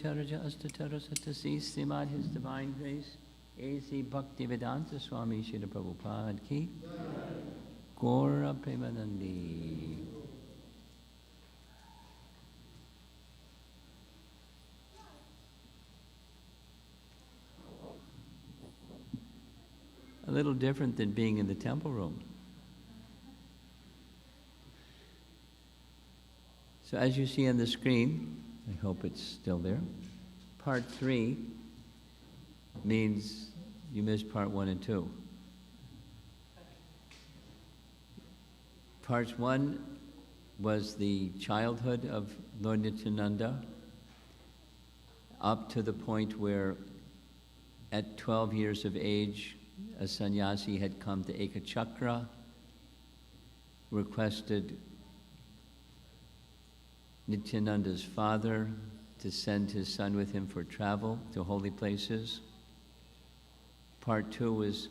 Charaja Astatara Satasi Srimad His Divine Grace A.C. Bhaktivedanta Swami Srila Prabhupada Ki Gaura Premanandi. A little different than being in the temple room. So as you see on the screen, I hope it's still there, part 3 means you missed part 1 and 2. Part 1 was the childhood of Lord Nityananda up to the point where at 12 years of age, a sannyasi had come to Ekachakra, requested Nityananda's father to send his son with him for travel to holy places. Part 2 was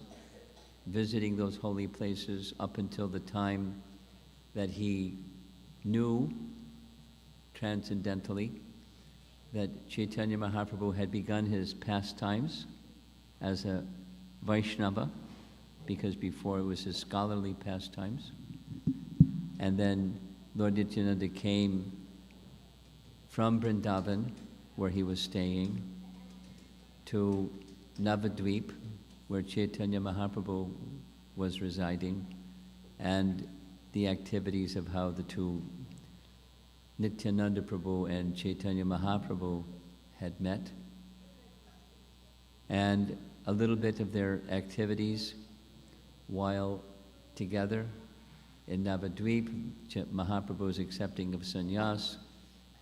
visiting those holy places up until the time that he knew transcendentally that Chaitanya Mahaprabhu had begun his pastimes as a Vaishnava, because before it was his scholarly pastimes. And then Lord Nityananda came from Vrindavan, where he was staying, to Navadvip, where Chaitanya Mahaprabhu was residing, and the activities of how the two, Nityananda Prabhu and Chaitanya Mahaprabhu, had met, and a little bit of their activities while together in Navadvip, Mahaprabhu's accepting of sannyas,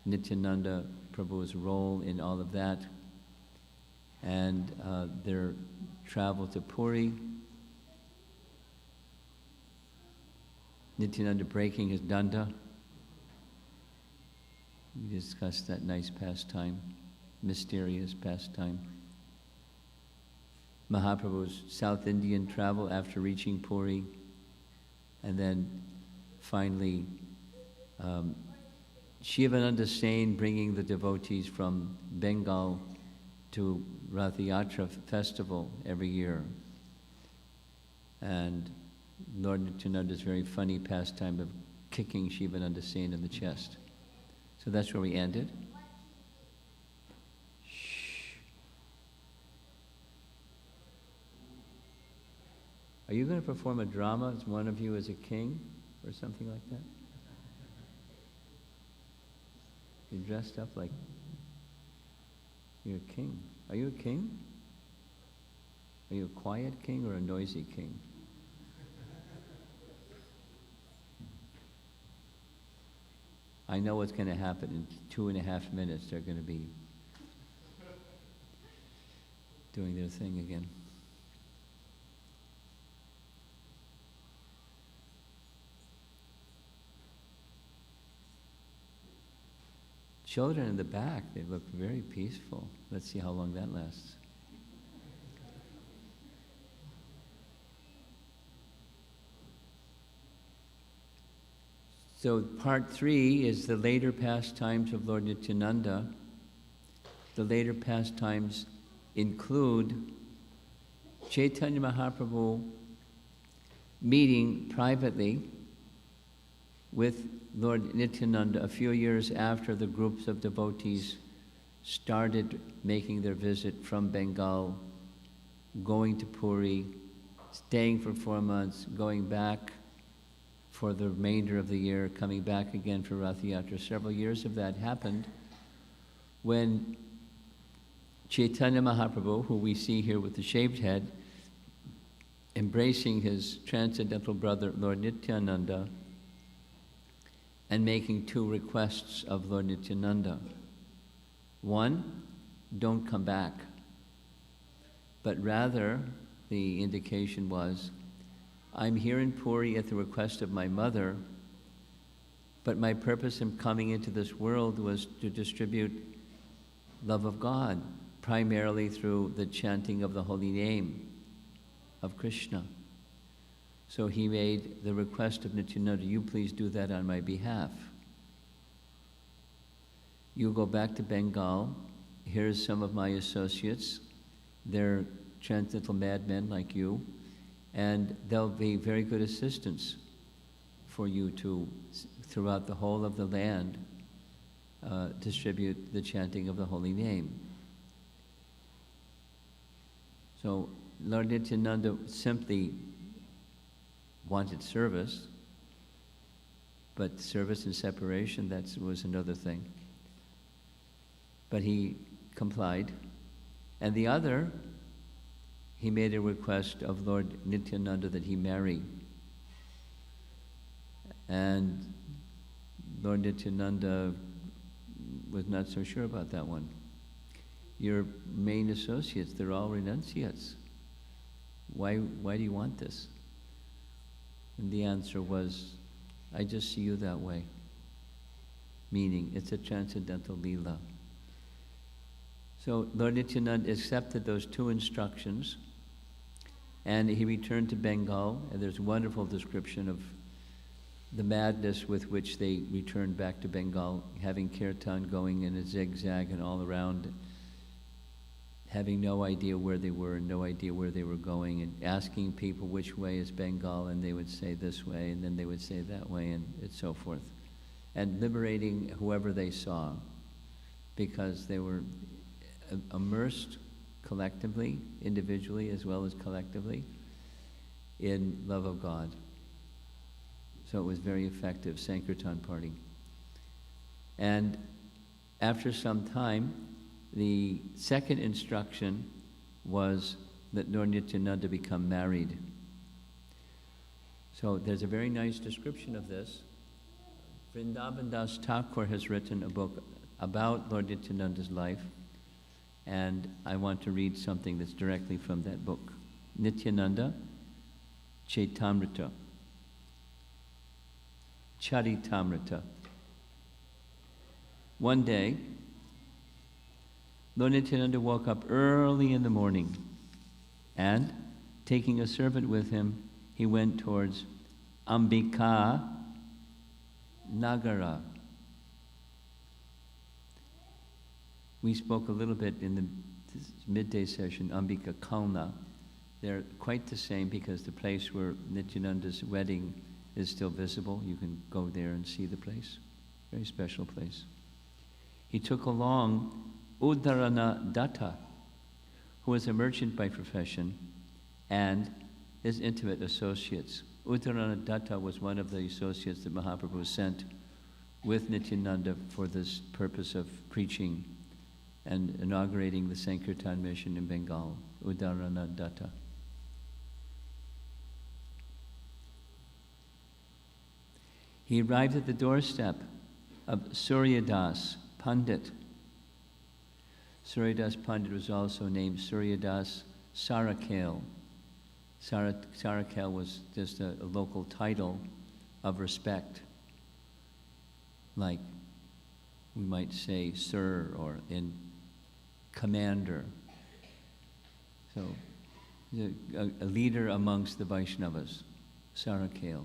Nityananda Prabhu's role in all of that, and their travel to Puri, Nityananda breaking his danda. We discussed that nice pastime, mysterious pastime. Mahaprabhu's South Indian travel after reaching Puri, and then finally Shivananda Sain bringing the devotees from Bengal to Rath Yatra festival every year. And Lord Nityananda's very funny pastime of kicking Shivananda Sain in the chest. So that's where we ended. Are you going to perform a drama as one of you as a king or something like that? You're dressed up like you're a king. Are you a king? Are you a quiet king or a noisy king? I know what's going to happen. In 2.5 minutes, they're going to be doing their thing again. Children in the back, they look very peaceful. Let's see how long that lasts. So part 3 is the later pastimes of Lord Nityananda. The later pastimes include Chaitanya Mahaprabhu meeting privately with Lord Nityananda a few years after the groups of devotees started making their visit from Bengal, going to Puri, staying for 4 months, going back for the remainder of the year, coming back again for Rath Yatra. Several years of that happened when Chaitanya Mahaprabhu, who we see here with the shaved head, embracing his transcendental brother Lord Nityananda, and making 2 requests of Lord Nityananda. 1, don't come back. But rather, the indication was, I'm here in Puri at the request of my mother, but my purpose in coming into this world was to distribute love of God, primarily through the chanting of the holy name of Krishna. So he made the request of Nityananda, you please do that on my behalf. You go back to Bengal here's some of my associates. They're transcendental madmen like you, and they'll be very good assistants for you to, throughout the whole of the land, distribute the chanting of the holy name. So Lord Nityananda simply wanted service, but service and separation, that was another thing. But he complied. And the other, he made a request of Lord Nityananda that he marry. And Lord Nityananda was not so sure about that one. Your main associates, they're all renunciates. Why do you want this? And the answer was, I just see you that way. Meaning, it's a transcendental Leela. So Lord Nityananda accepted those two instructions, and he returned to Bengal, and there's a wonderful description of the madness with which they returned back to Bengal, having kirtan going in a zigzag and all around, having no idea where they were and no idea where they were going, and asking people which way is Bengal, and they would say this way, and then they would say that way, and so forth. And liberating whoever they saw, because they were immersed collectively, individually as well as collectively, in love of God. So it was very effective, Sankirtan party. And after some time, the second instruction was that Lord Nityananda become married. So there's a very nice description of this. Vrindavan Das Thakur has written a book about Lord Nityananda's life, and I want to read something that's directly from that book. Nityananda Chaitamrita. Charitamrita. One day, Lord Nityananda woke up early in the morning, and, taking a servant with him, he went towards Ambika Nagara. We spoke a little bit in the midday session, Ambika Kalna. They're quite the same because the place where Nityananda's wedding is still visible. You can go there and see the place. Very special place. He took along Udarana Datta, who was a merchant by profession, and his intimate associates. Udarana Datta was one of the associates that Mahaprabhu sent with Nityananda for this purpose of preaching and inaugurating the Sankirtan mission in Bengal. Udarana Datta. He arrived at the doorstep of Suryadas Pandit. Suryadas Pandit was also named Suryadas Sarakale. Sarakale was just a local title of respect, like we might say sir or in commander. So a leader amongst the Vaishnavas, Sarakale.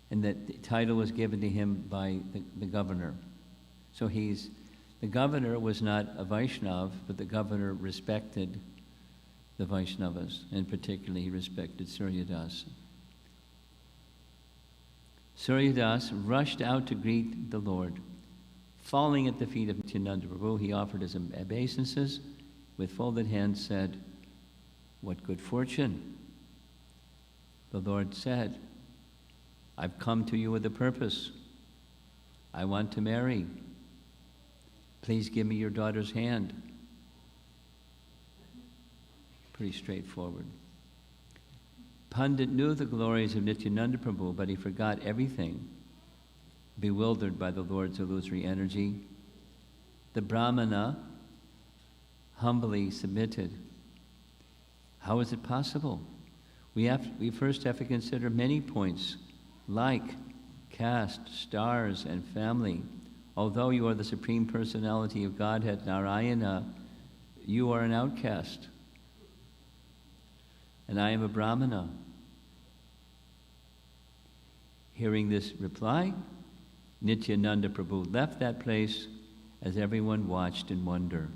And that title was given to him by the governor. So the governor was not a Vaishnav, but the governor respected the Vaishnavas, and particularly he respected Suryadas. Suryadas rushed out to greet the Lord. Falling at the feet of Nityananda Prabhu, he offered his obeisances, with folded hands said, "What good fortune." The Lord said, "I've come to you with a purpose. I want to marry. Please give me your daughter's hand." Pretty straightforward. Pandit knew the glories of Nityananda Prabhu, but he forgot everything, bewildered by the Lord's illusory energy. The Brahmana humbly submitted. How is it possible? We first have to consider many points, like caste, stars, and family. Although you are the Supreme Personality of Godhead, Narayana, you are an outcast. And I am a Brahmana. Hearing this reply, Nityananda Prabhu left that place as everyone watched in wonder.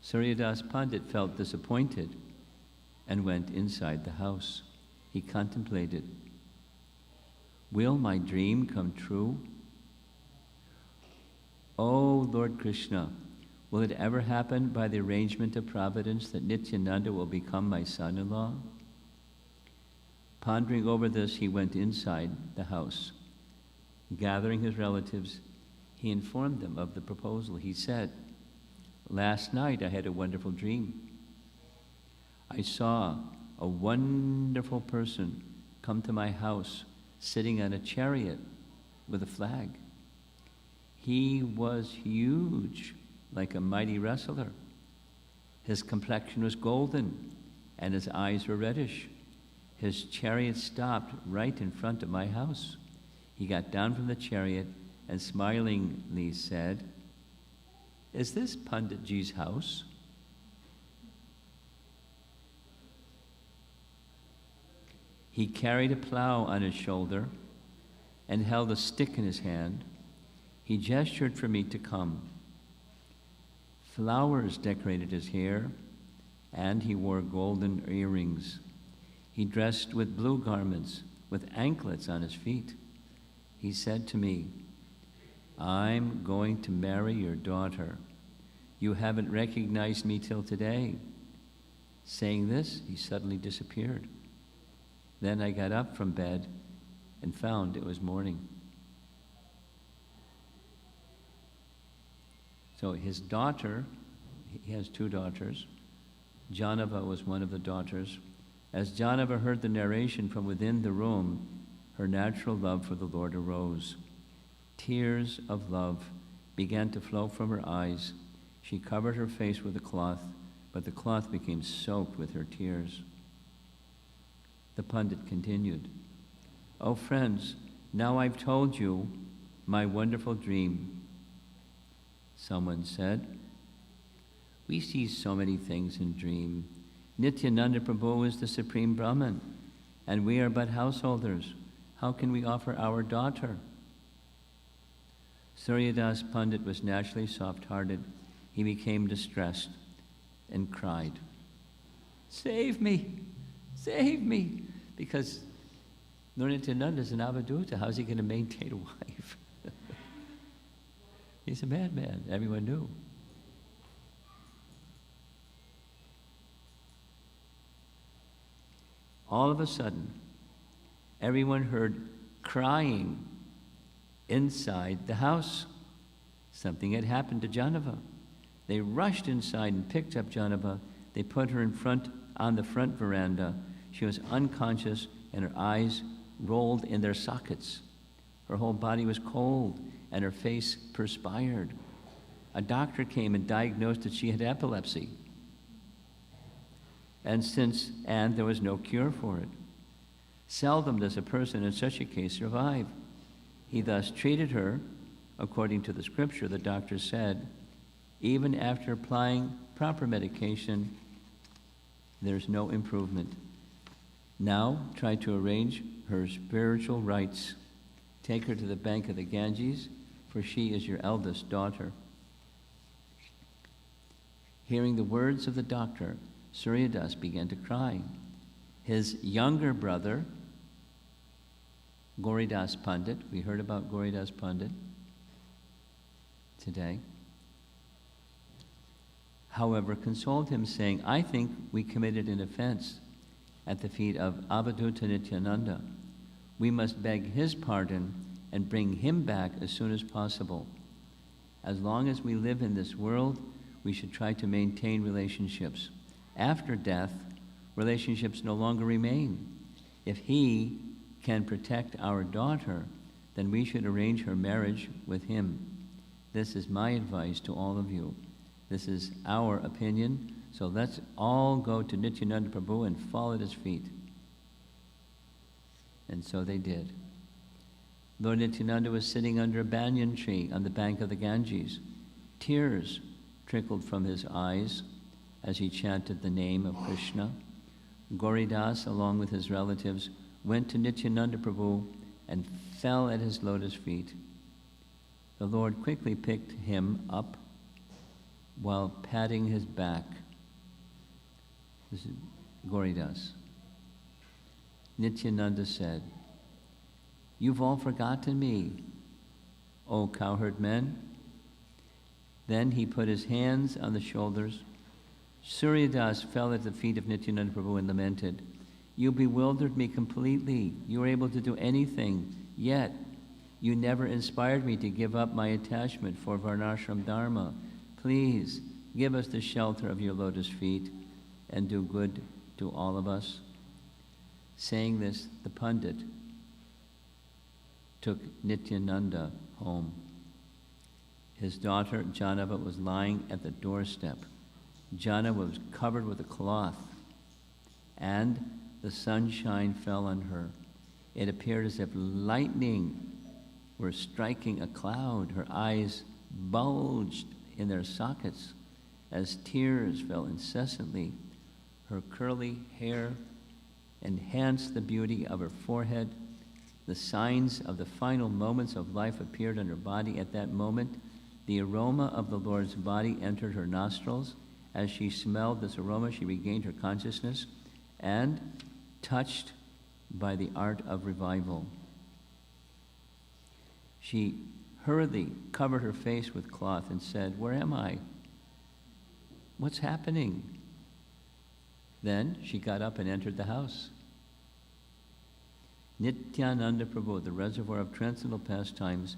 Suryadas Pandit felt disappointed and went inside the house. He contemplated, will my dream come true? Oh, Lord Krishna, will it ever happen by the arrangement of providence that Nityananda will become my son-in-law? Pondering over this, he went inside the house. Gathering his relatives, he informed them of the proposal. He said, last night I had a wonderful dream. I saw a wonderful person come to my house sitting on a chariot with a flag. He was huge, like a mighty wrestler. His complexion was golden, and his eyes were reddish. His chariot stopped right in front of my house. He got down from the chariot and smilingly said, is this Panditji's house? He carried a plow on his shoulder and held a stick in his hand. He gestured for me to come. Flowers decorated his hair, and he wore golden earrings. He dressed with blue garments, with anklets on his feet. He said to me, I'm going to marry your daughter. You haven't recognized me till today. Saying this, he suddenly disappeared. Then I got up from bed and found it was morning. So his daughter, he has two daughters. Janava was one of the daughters. As Janava heard the narration from within the room, her natural love for the Lord arose. Tears of love began to flow from her eyes. She covered her face with a cloth, but the cloth became soaked with her tears. The Pandit continued, oh friends, now I've told you my wonderful dream. Someone said, we see so many things in dream. Nityananda Prabhu is the supreme Brahman, and we are but householders. How can we offer our daughter? Suryadas Pandit was naturally soft-hearted. He became distressed and cried, save me, save me, because Lord Nityananda is an avadhuta. How's he going to maintain a wife? He's a madman, everyone knew. All of a sudden, everyone heard crying inside the house. Something had happened to Janava. They rushed inside and picked up Janava. They put her on the front veranda. She was unconscious and her eyes rolled in their sockets. Her whole body was cold and her face perspired. A doctor came and diagnosed that she had epilepsy. And there was no cure for it. Seldom does a person in such a case survive. He thus treated her, according to the scripture. The doctor said, even after applying proper medication, there's no improvement. Now try to arrange her spiritual rites. Take her to the bank of the Ganges, for she is your eldest daughter. Hearing the words of the doctor, Suryadas began to cry. His younger brother, Gauridas Pandit, we heard about Gauridas Pandit today, however, consoled him, saying, I think we committed an offense at the feet of Avadhuta Nityananda. We must beg his pardon and bring him back as soon as possible. As long as we live in this world, we should try to maintain relationships. After death, relationships no longer remain. If he can protect our daughter, then we should arrange her marriage with him. This is my advice to all of you. This is our opinion, so let's all go to Nityananda Prabhu and fall at his feet. And so they did. Lord Nityananda was sitting under a banyan tree on the bank of the Ganges. Tears trickled from his eyes as he chanted the name of Krishna. Gauridas, along with his relatives, went to Nityananda Prabhu and fell at his lotus feet. The Lord quickly picked him up while patting his back. This is Glories. Nityananda said, "You've all forgotten me, O cowherd men." Then he put his hands on the shoulders. Suryadas fell at the feet of Nityananda Prabhu and lamented, "You bewildered me completely. You were able to do anything, yet you never inspired me to give up my attachment for Varnashram Dharma. Please give us the shelter of your lotus feet and do good to all of us." Saying this, the Pandit took Nityananda home. His daughter Janava was lying at the doorstep. Janava was covered with a cloth, and the sunshine fell on her. It appeared as if lightning were striking a cloud. Her eyes bulged in their sockets as tears fell incessantly. Her curly hair enhanced the beauty of her forehead. The signs of the final moments of life appeared on her body. At that moment, the aroma of the Lord's body entered her nostrils. As she smelled this aroma, she regained her consciousness and, touched by the art of revival, she hurriedly covered her face with cloth and said, "Where am I? What's happening?" Then she got up and entered the house. Nityananda Prabhu, the reservoir of transcendental pastimes,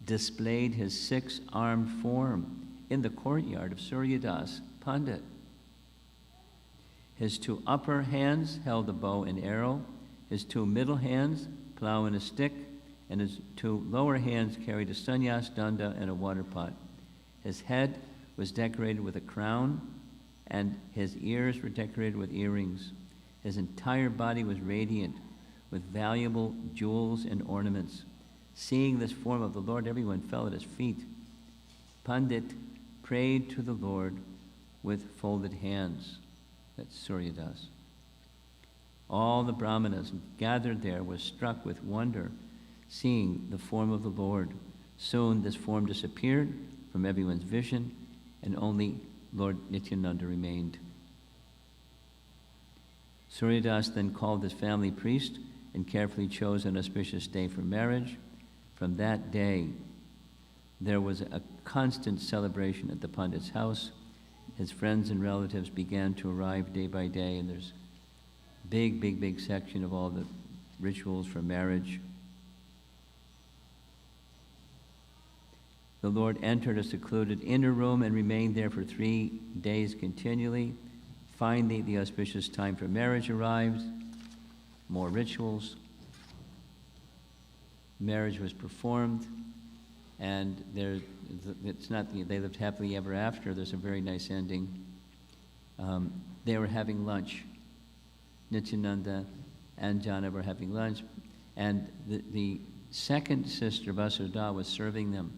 displayed his six-armed form in the courtyard of Suryadas Pandit. His two upper hands held a bow and arrow, his two middle hands plow and a stick, and his two lower hands carried a sannyas danda and a water pot. His head was decorated with a crown, and his ears were decorated with earrings. His entire body was radiant with valuable jewels and ornaments. Seeing this form of the Lord, everyone fell at his feet. Pandit prayed to the Lord with folded hands. That's Suryadas. All the brahmanas gathered there were struck with wonder, seeing the form of the Lord. Soon this form disappeared from everyone's vision, and only Lord Nityananda remained. Suryadas then called his family priest and carefully chose an auspicious day for marriage. From that day, there was a constant celebration at the Pandit's house. His friends and relatives began to arrive day by day, and there's a big section of all the rituals for marriage. The Lord entered a secluded inner room and remained there for 3 days continually. Finally, the auspicious time for marriage arrived. More rituals. Marriage was performed, and it's not they lived happily ever after. There's a very nice ending. They were having lunch. Nityananda and Jana were having lunch, and the second sister, Vasudha, was serving them.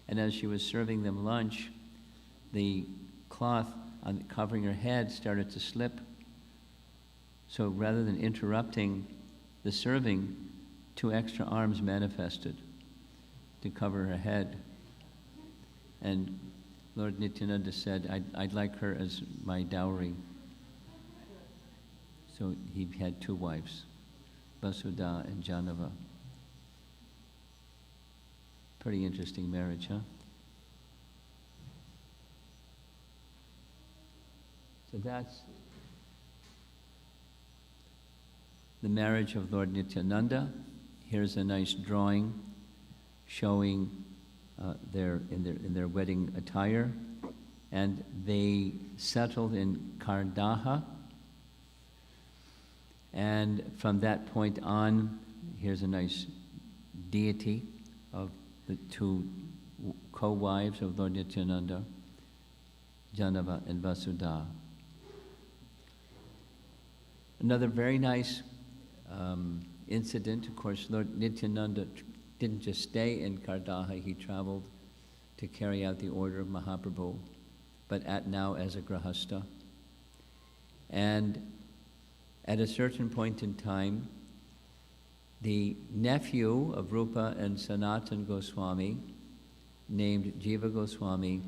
And as she was serving them lunch, the cloth covering her head started to slip. So rather than interrupting the serving, 2 extra arms manifested to cover her head. And Lord Nityananda said, I'd like her as my dowry. So he had 2 wives, Vasudha and Janava. Pretty interesting marriage, huh? So that's the marriage of Lord Nityananda. Here's a nice drawing showing in their wedding attire, and they settled in Kardaha. And from that point on, here's a nice deity of the 2 co-wives of Lord Nityananda, Janava and Vasudha. Another very nice incident, of course, Lord Nityananda didn't just stay in Kardaha, he traveled to carry out the order of Mahaprabhu, but now as a grahastha. And at a certain point in time, the nephew of Rupa and Sanatan Goswami named Jiva Goswami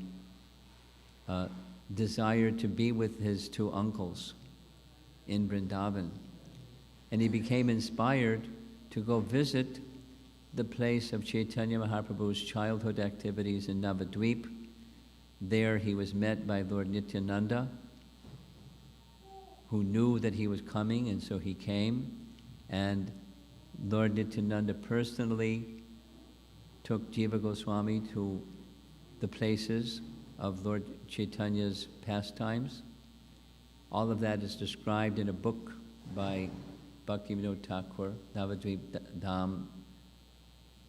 desired to be with his two uncles in Vrindavan. And he became inspired to go visit the place of Chaitanya Mahaprabhu's childhood activities in Navadvip. There he was met by Lord Nityananda, who knew that he was coming, and so he came. And Lord Nityananda personally took Jiva Goswami to the places of Lord Chaitanya's pastimes. All of that is described in a book by Bhaktivinoda Thakur, Navadvip Dham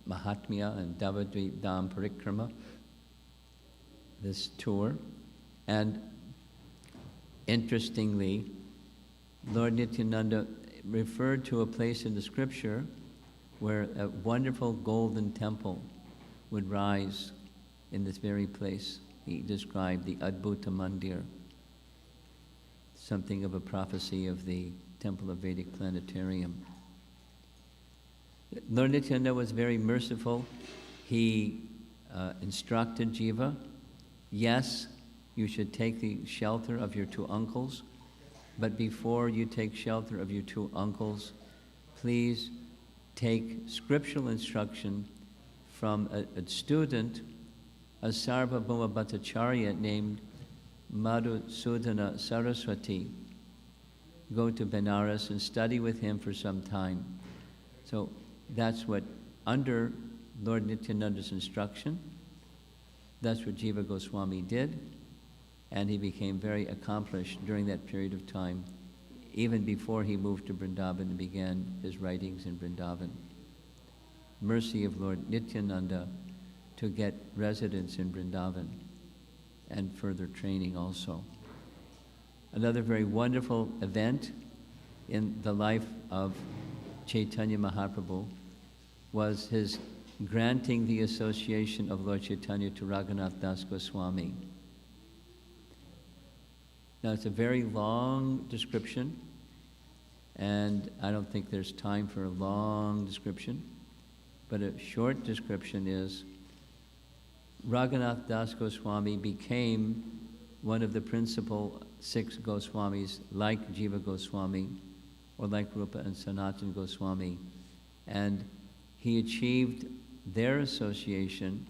Mahatmya and Navadvip Dham Parikrama, this tour. And interestingly, Lord Nityananda referred to a place in the scripture where a wonderful golden temple would rise in this very place. He described the Adbhuta Mandir, something of a prophecy of the Temple of Vedic Planetarium. Lord Nityananda was very merciful. He instructed Jiva, yes, you should take the shelter of your two uncles, but before you take shelter of your two uncles, please take scriptural instruction from a student, a Sarvabhauma Bhattacharya named Madhusudana Saraswati. Go to Benares and study with him for some time. So that's what, under Lord Nityananda's instruction, that's what Jiva Goswami did, and he became very accomplished during that period of time, even before he moved to Vrindavan and began his writings in Vrindavan. Mercy of Lord Nityananda to get residence in Vrindavan and further training also. Another very wonderful event in the life of Chaitanya Mahaprabhu was his granting the association of Lord Chaitanya to Raghunath Das Goswami. Now, it's a very long description, and I don't think there's time for a long description, but a short description is Raghunath Das Goswami became one of the principal 6 Goswamis, like Jiva Goswami, or like Rupa and Sanatana Goswami, and he achieved their association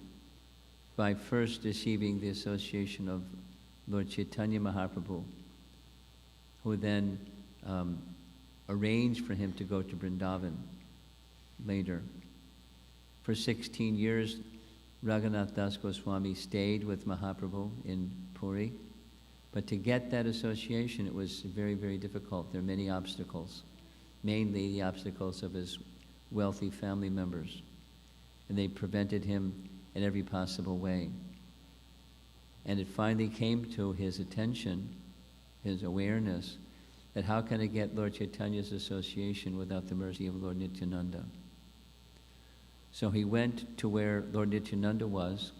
by first achieving the association of Lord Chaitanya Mahaprabhu, who then arranged for him to go to Vrindavan later. For 16 years, Raghunath Das Goswami stayed with Mahaprabhu in Puri, but to get that association, it was very, very difficult. There are many obstacles, mainly the obstacles of his wealthy family members, and they prevented him in every possible way. And it finally came to his attention, his awareness, that how can I get Lord Chaitanya's association without the mercy of Lord Nityananda? So he went to where Lord Nityananda was,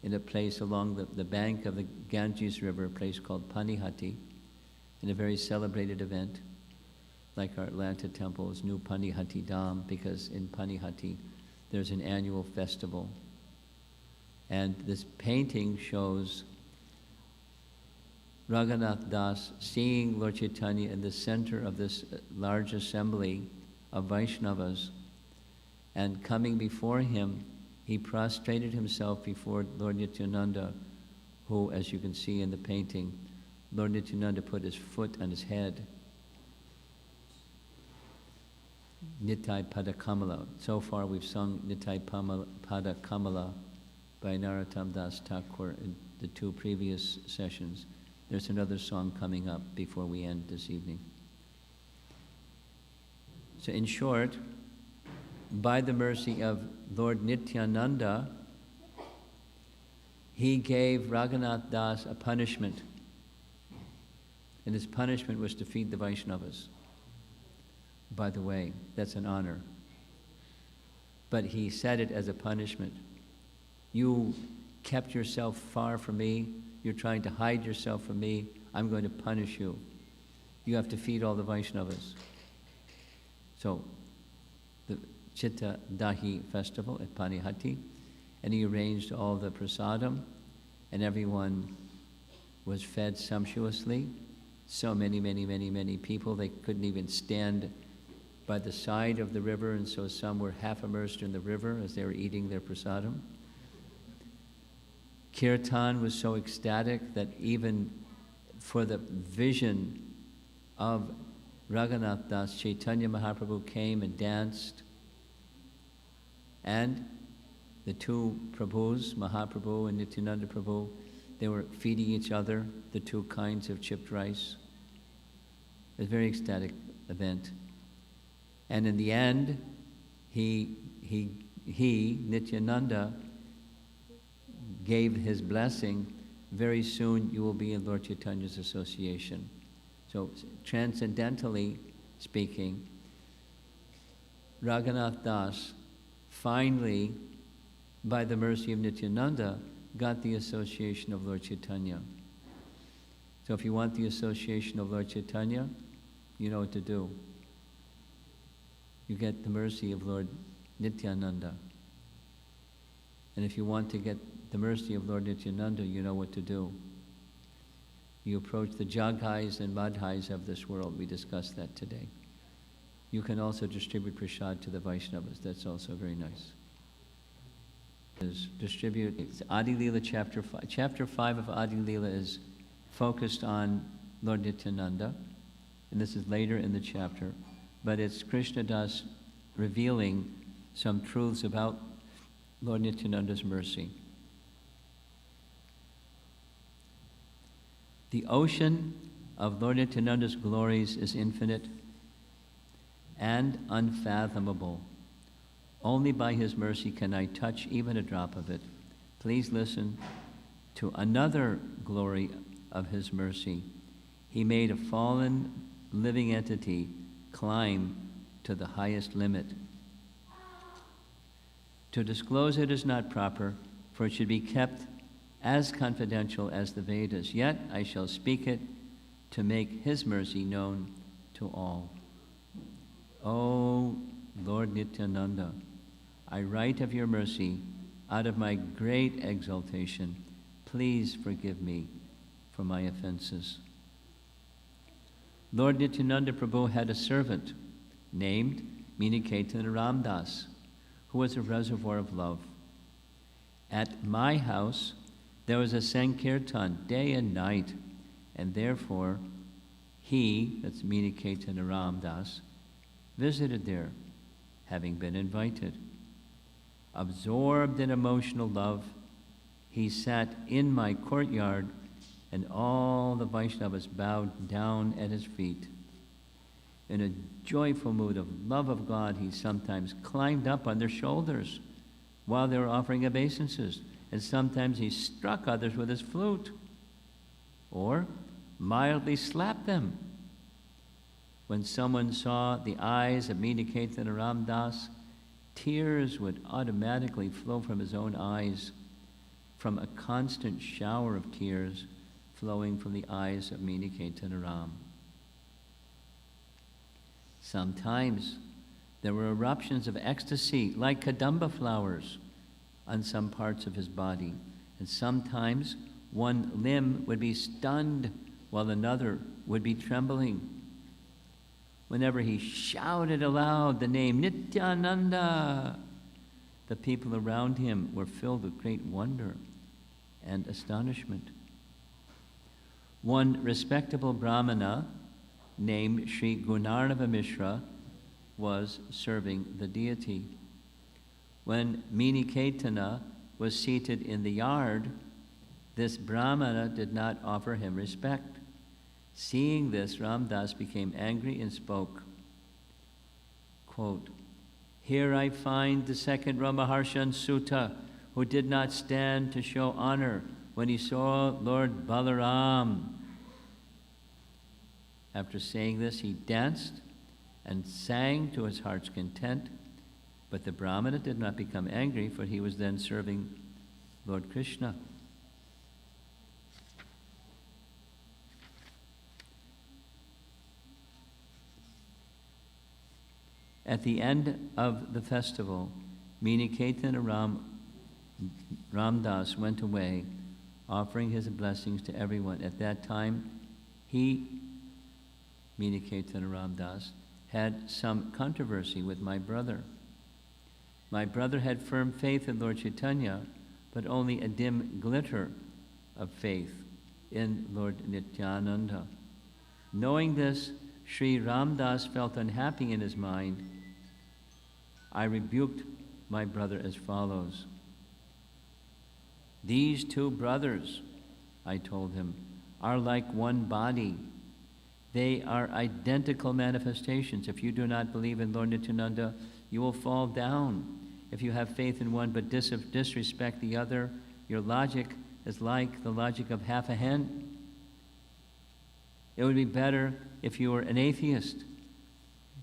in a place along the bank of the Ganges River, a place called Panihati, in a very celebrated event, like our Atlanta temple's new Panihati Dham, because in Panihati there's an annual festival. And this painting shows Raghunath Das seeing Lord Chaitanya in the center of this large assembly of Vaishnavas, and coming before him, he prostrated himself before Lord Nityananda, who, as you can see in the painting, Lord Nityananda put his foot on his head. Nitai Pada Kamala. So far we've sung Nitai Pada Kamala by Narottam Das Thakur in the 2 previous sessions. There's another song coming up before we end this evening. So in short, by the mercy of Lord Nityananda, he gave Raghunath Das a punishment. And his punishment was to feed the Vaishnavas. By the way, that's an honor. But he said it as a punishment. You kept yourself far from me. You're trying to hide yourself from me. I'm going to punish you. You have to feed all the Vaishnavas. So, the Chitta Dahi festival at Panihati and he arranged all the prasadam, and everyone was fed sumptuously. So many people, they couldn't even stand by the side of the river, and so some were half immersed in the river as they were eating their prasadam. Kirtan was so ecstatic that even for the vision of Raghunath Das, Chaitanya Mahaprabhu came and danced, and the two Prabhus, Mahaprabhu and Nityananda Prabhu, they were feeding each other the two kinds of chipped rice. It was a very ecstatic event. And in the end, he, Nityananda, gave his blessing. Very soon you will be in Lord Chaitanya's association. So transcendentally speaking, Raghunath Das finally, by the mercy of Nityananda, got the association of Lord Chaitanya. So if you want the association of Lord Chaitanya, you know what to do. You get the mercy of Lord Nityananda. And if you want to get the mercy of Lord Nityananda, you know what to do. You approach the Jaghais and Madhais of this world. We discussed that today. You can also distribute prasad to the Vaishnavas. That's also very nice. Distribute Adi Leela chapter 5. Chapter 5 of Adi Leela is focused on Lord Nityananda, and this is later in the chapter, but it's Krishna Das revealing some truths about Lord Nityananda's mercy. The ocean of Lord Nityananda's glories is infinite and unfathomable. Only by his mercy can I touch even a drop of it. Please listen to another glory of his mercy. He made a fallen living entity climb to the highest limit. To disclose it is not proper, for it should be kept as confidential as the Vedas. Yet I shall speak it to make his mercy known to all. O Lord Nityananda, I write of your mercy out of my great exaltation. Please forgive me for my offenses. Lord Nityananda Prabhu had a servant named Miniketan Ramdas, who was a reservoir of love. At my house, there was a Sankirtan day and night, and therefore he, that's Miniketan Ramdas, visited there, having been invited. Absorbed in emotional love, he sat in my courtyard, and all the Vaishnavas bowed down at his feet. In a joyful mood of love of God, he sometimes climbed up on their shoulders while they were offering obeisances, and sometimes he struck others with his flute, or mildly slapped them. When someone saw the eyes of Miniketan Ramdas, tears would automatically flow from his own eyes, from a constant shower of tears flowing from the eyes of Miniketan Ram. Sometimes there were eruptions of ecstasy like kadamba flowers on some parts of his body, and sometimes one limb would be stunned while another would be trembling. Whenever he shouted aloud the name Nityananda, the people around him were filled with great wonder and astonishment. One respectable Brahmana named Sri Gunarnava Mishra was serving the deity. When Miniketana was seated in the yard, this Brahmana did not offer him respect. Seeing this, Ramdas became angry and spoke, quote, "Here I find the second Ramaharshan Sutta, who did not stand to show honor when he saw Lord Balaram." After saying this, he danced and sang to his heart's content, but the Brahmana did not become angry, for he was then serving Lord Krishna. At the end of the festival, Miniketan Ram Ram Das went away, offering his blessings to everyone. At that time, he, meaning Chaitanya Ram Das, had some controversy with my brother. My brother had firm faith in Lord Chaitanya, but only a dim glitter of faith in Lord Nityananda. Knowing this, Sri Ram Das felt unhappy in his mind. I rebuked my brother as follows. These two brothers, I told him, are like one body. They are identical manifestations. If you do not believe in Lord Nityananda, you will fall down. If you have faith in one but disrespect the other, your logic is like the logic of half a hen. It would be better if you were an atheist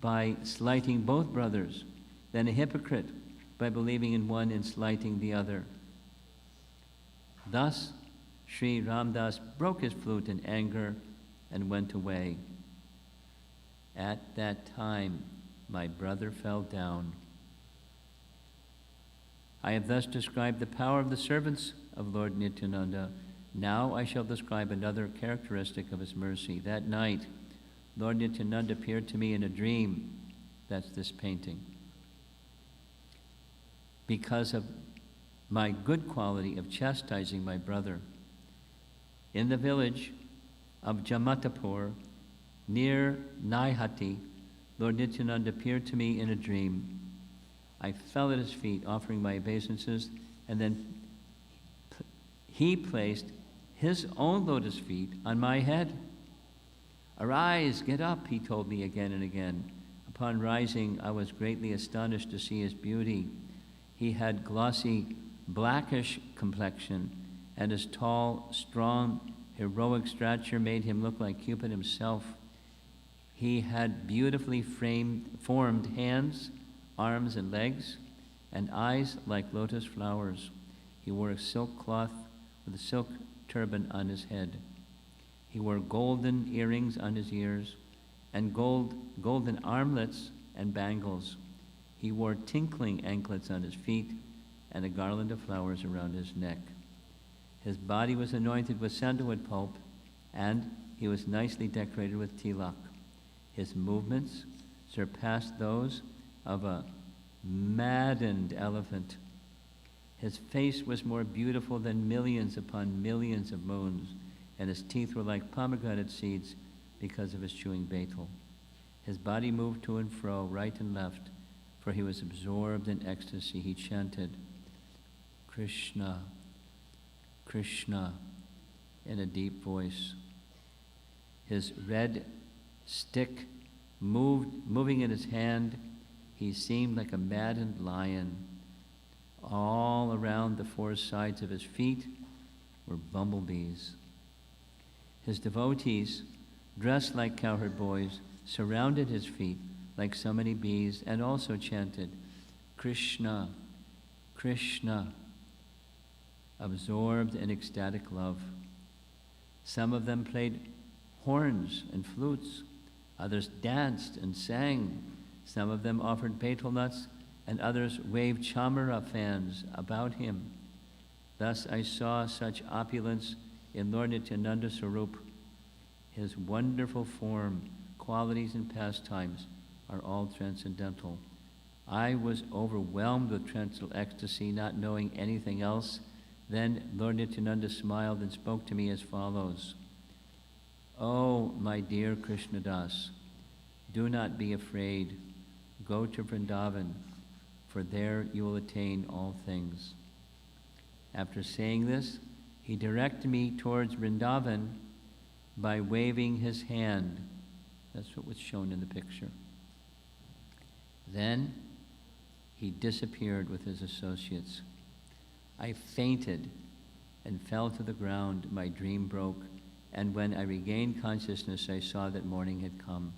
by slighting both brothers than a hypocrite by believing in one and slighting the other. Thus, Sri Ram Das broke his flute in anger and went away. At that time, my brother fell down. I have thus described the power of the servants of Lord Nityananda. Now I shall describe another characteristic of his mercy. That night, Lord Nityananda appeared to me in a dream. That's this painting. Because of my good quality of chastising my brother. In the village of Jamatapur, near Naihati, Lord Nityananda appeared to me in a dream. I fell at his feet, offering my obeisances, and then he placed his own lotus feet on my head. Arise, get up, he told me again and again. Upon rising, I was greatly astonished to see his beauty. He had glossy, blackish complexion, and his tall, strong, heroic stature made him look like Cupid himself. He had beautifully formed hands, arms, and legs, and eyes like lotus flowers. He wore a silk cloth with a silk turban on his head. He wore golden earrings on his ears, and golden armlets and bangles. He wore tinkling anklets on his feet, and a garland of flowers around his neck. His body was anointed with sandalwood pulp, and he was nicely decorated with tilak. His movements surpassed those of a maddened elephant. His face was more beautiful than millions upon millions of moons, and his teeth were like pomegranate seeds because of his chewing betel. His body moved to and fro, right and left, for he was absorbed in ecstasy. He chanted, Krishna, Krishna, in a deep voice. His red stick moving in his hand, he seemed like a maddened lion. All around the four sides of his feet were bumblebees. His devotees, dressed like cowherd boys, surrounded his feet like so many bees and also chanted, Krishna, Krishna, absorbed in ecstatic love. Some of them played horns and flutes. Others danced and sang. Some of them offered betel nuts, and others waved chamara fans about him. Thus I saw such opulence in Lord Nityananda Swarup. His wonderful form, qualities, and pastimes are all transcendental. I was overwhelmed with transcendental ecstasy, not knowing anything else. Then Lord Nityananda smiled and spoke to me as follows. Oh, my dear Krishnadas, do not be afraid. Go to Vrindavan, for there you will attain all things. After saying this, he directed me towards Vrindavan by waving his hand. That's what was shown in the picture. Then he disappeared with his associates. I fainted and fell to the ground. My dream broke, and when I regained consciousness, I saw that morning had come.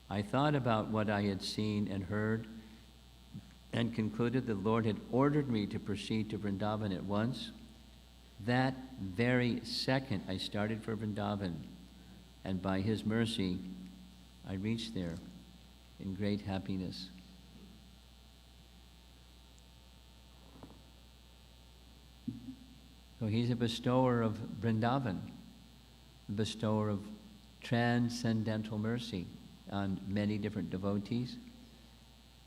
I thought about what I had seen and heard and concluded the Lord had ordered me to proceed to Vrindavan at once. That very second, I started for Vrindavan, and by His mercy, I reached there in great happiness. So he's a bestower of Vrindavan, a bestower of transcendental mercy on many different devotees.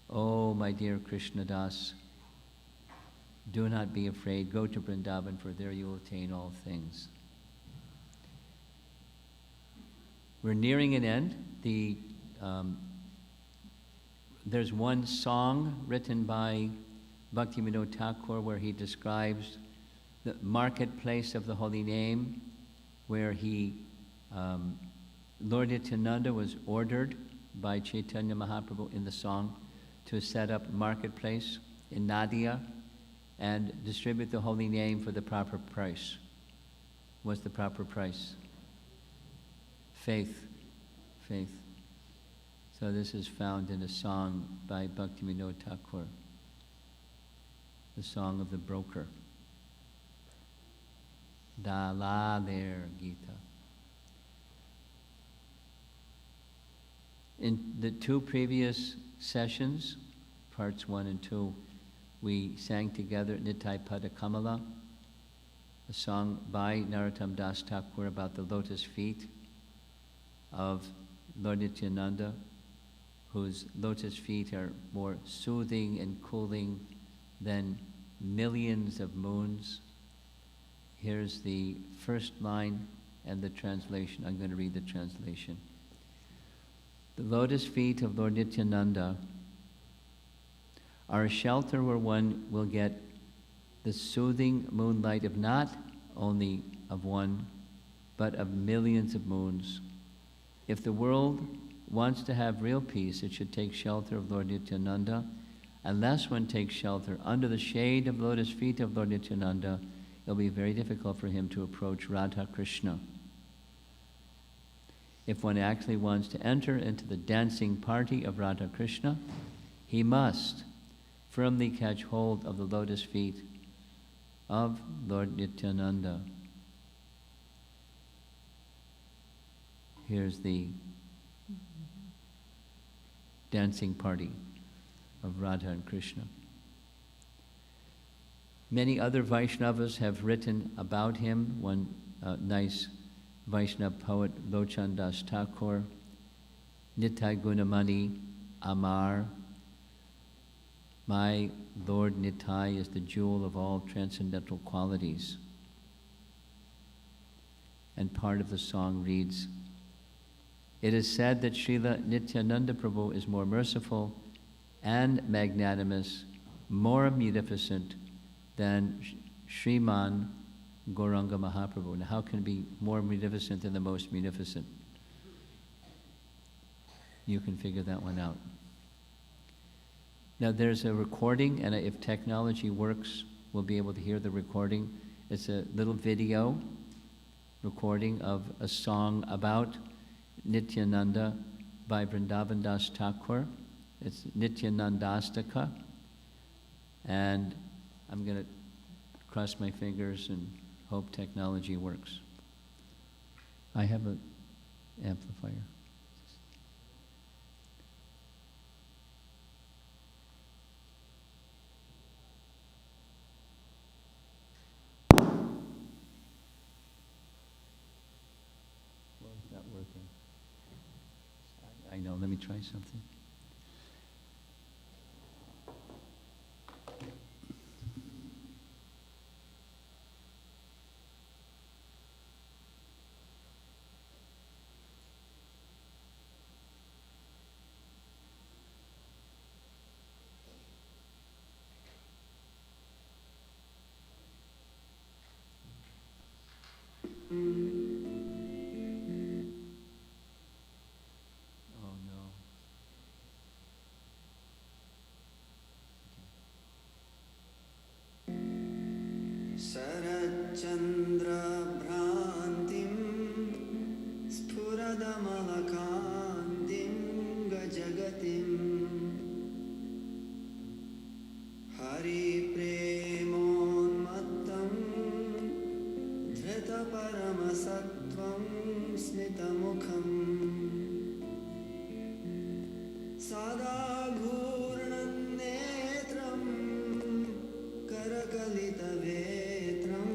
Oh, my dear Krishna Das, do not be afraid. Go to Vrindavan, for there you will attain all things. We're nearing an end. There's one song written by Bhaktivinoda Thakur where he describes the marketplace of the holy name, where Lord Nityananda was ordered by Chaitanya Mahaprabhu in the song to set up marketplace in Nadia and distribute the holy name for the proper price. What's the proper price? Faith. Faith. So this is found in a song by Bhaktivinoda Thakur, the song of the broker. Dalaler Gita. In the two previous sessions, parts 1 and 2, we sang together Nitai Pada Kamala, a song by Narottam Das Thakur about the lotus feet of Lord Nityananda, whose lotus feet are more soothing and cooling than millions of moons. Here's the first line and the translation. I'm going to read the translation. The lotus feet of Lord Nityananda are a shelter where one will get the soothing moonlight of not only of one, but of millions of moons. If the world wants to have real peace, it should take shelter of Lord Nityananda. Unless one takes shelter under the shade of lotus feet of Lord Nityananda, it'll be very difficult for him to approach Radha Krishna. If one actually wants to enter into the dancing party of Radha Krishna, he must firmly catch hold of the lotus feet of Lord Nityananda. Here's the dancing party of Radha and Krishna. Many other Vaishnavas have written about him. One nice Vaishnava poet, Lochan Das Thakur, Nitai Gunamani Amar. My Lord Nitai is the jewel of all transcendental qualities. And part of the song reads, it is said that Srila Nityananda Prabhu is more merciful and magnanimous, more munificent than Sriman Gauranga Mahaprabhu. Now, how can it be more munificent than the most munificent? You can figure that one out. Now, there's a recording, and if technology works, we'll be able to hear the recording. It's a little video recording of a song about Nityananda by Vrindavan Das Thakur. It's Nityanandastaka. And I'm going to cross my fingers and hope technology works. I have an amplifier. Well, is that working? I know, let me try something. Oh no. Sarachandra Bhrantim Sphuradamalakantim Gajagatim Hari Premon Mattam Dhrita Paramasatvam Smitamukham Sada Ghurnan Netram Karakalita Vetram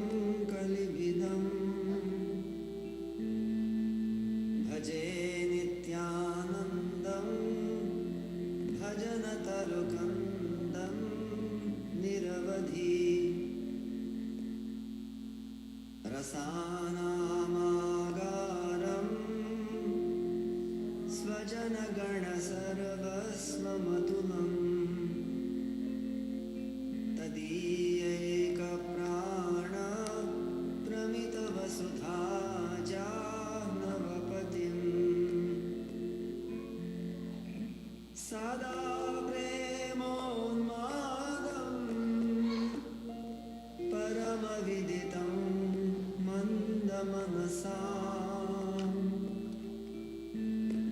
रसानामागारम् स्वजनगणसर्वस्वमतुलम् तदीयैकप्राण प्रमितवसुधा जाह्नवपतिम् सदा प्रेमोन्मादम् परमविदितं मन्दमनसाम्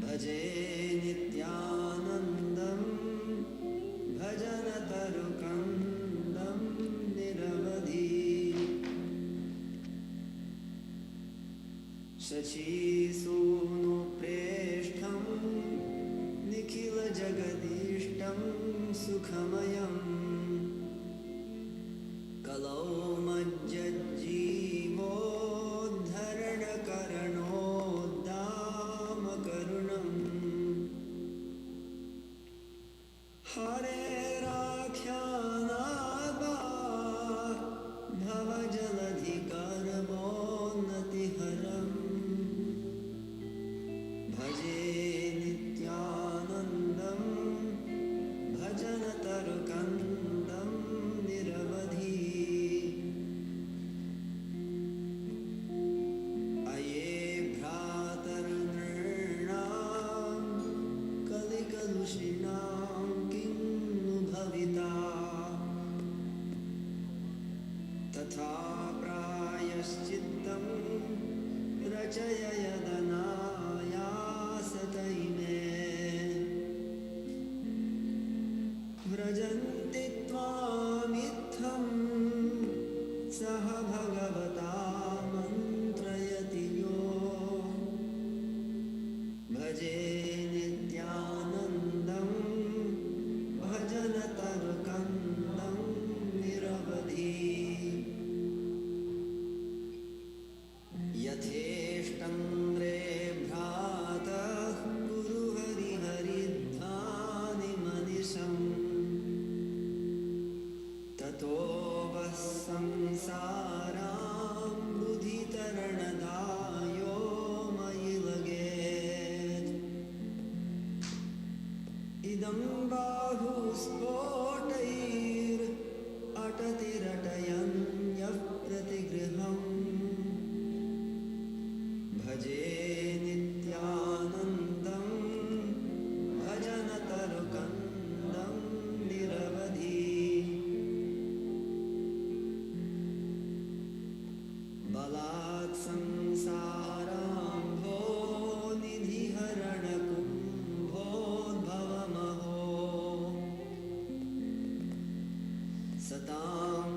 भजे नित्यानन्दं भजनतरुकन्दं निरवधि शचीसूनुप्रेष्ठं निखिलजगदीष्टं सुखमयम् कलौ मज्जज्जीवोद्धरणकरणोद्दामकरुणम् हरेराख्यानादा भवजलधिकर्मोन्नतिहरम् भजे नित्यानन्दं भजनतरुकन्दं निरवधि अये भ्रातर्नृणां कलिकलुषिणां किं नु भविता तथा प्रायश्चित्तं रचय यदनायासतैमे व्रजन्ति त्वामित्थं सह भगवता मन्त्रयति यो भजे नित्यानन्दं भजनतरुकन्दं निरवधि यथेष्टङ्ग्रे भ्रातः कुरु हरिहरिध्वानिमनिशम् ततो वः संसाराम्बुधितरणदायो मयि लगेत् इदं बाहुस्फोटैरटतिरटयन् यः प्रतिगृहम् भजे नित्यानन्दं भजनतरुकन्दं निरवधि बलात् संसाराम्भो निधिहरणकुम्भोद्भवमहो सतां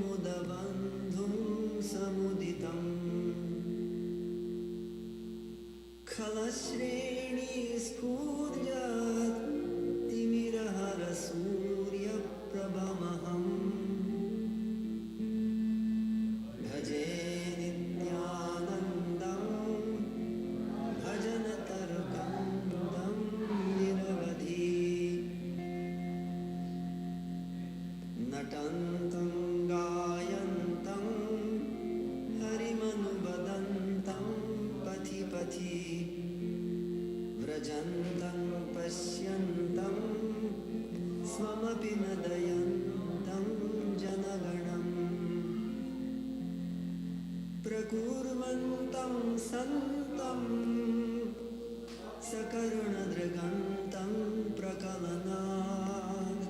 श्रेयस्सिन्धून्नतिकुमुदबन्धुं समुदितम् खलश्रेणीस्फूर्जत् तिमिरहरसूर्यप्रभमहम् भजे नित्यानन्दं भजनतरुकन्दं निरवधि नटन्तं गायन्तं हरिमनुवदन्तं पथि पथि व्रजन्तं पश्यन्तं स्वमपि न दयन्तं जनगणम् प्रकुर्वन्तं सन्तं सकरुणदृगन्तं प्रकलनात्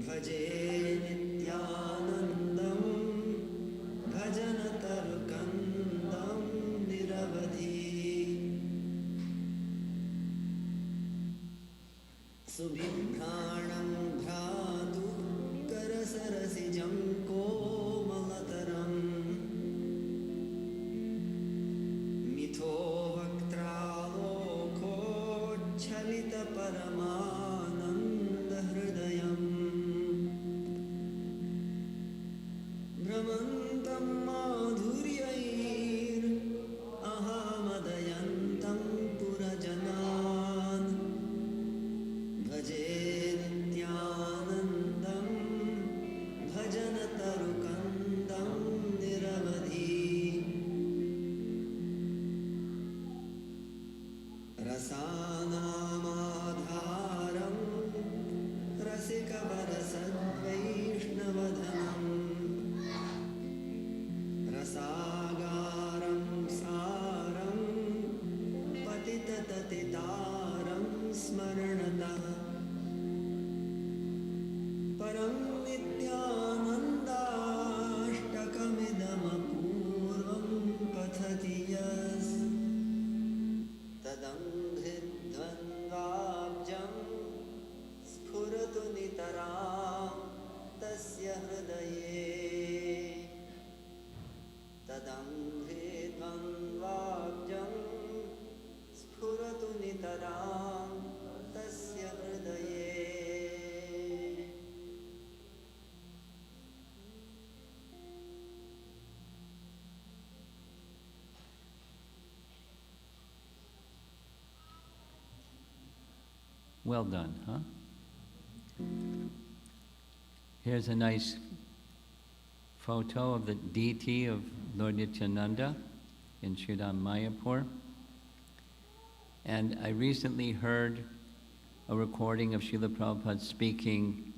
भजे नित्यानन्दं भजनतरुकन्दं निरवधि सुबिभ्राणं भ्रातु करसरसिजं कोमलतरम् मिथो वक्त्रालोकोच्छलितपरमानन्दहृदयम् भ्रमन्तं माधुर्यैरहमदयन्तं पुरजनान् भजे नित्यानन्दं हृदये तदङ्घ्रित्वं वाक्यं स्फुरतु नितरां तस्य हृदये. Well done, huh? Here's a nice photo of the deity of Lord Nityananda in Sridham Mayapur. And I recently heard a recording of Srila Prabhupada speaking